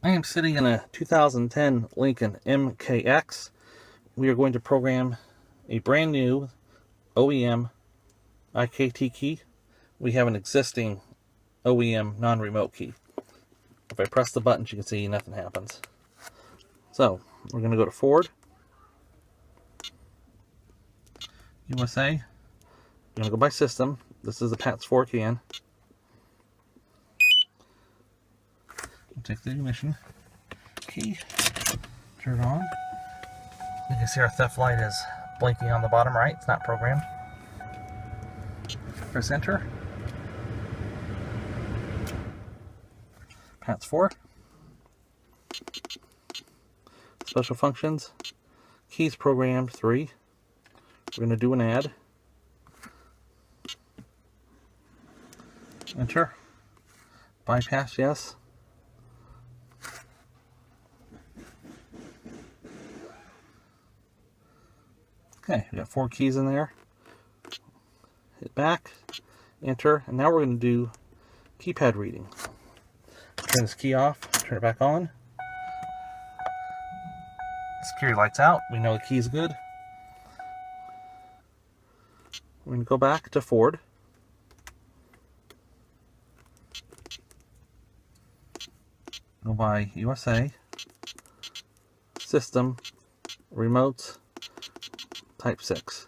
I am sitting in a 2010 Lincoln MKX. We are going to program a brand new OEM IKT key. We have an existing OEM non-remote key. If I press the buttons, you can see nothing happens. So we're going to go to Ford, USA. We're going to go by system. This is the PATS 4 can. We'll take the ignition key, turn it on. You can see our theft light is blinking on the bottom right. It's not programmed. Press enter. PATS 4. Special functions. Keys programmed 3. We're going to do an add. Enter. Bypass, yes. Okay, we got 4 keys in there. Hit back, enter, and now we're going to do keypad reading. Turn this key off, turn it back on. Security light's out, we know the key is good. We're going to go back to Ford. Go by USA, System, Remote, Type 6.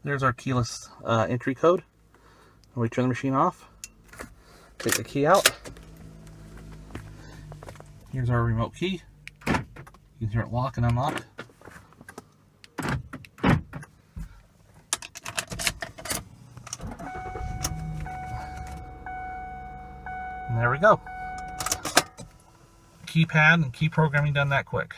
There's our keyless entry code. And we turn the machine off. Take the key out. Here's our remote key. You can hear it lock and unlock. And there we go. Keypad and key programming done that quick.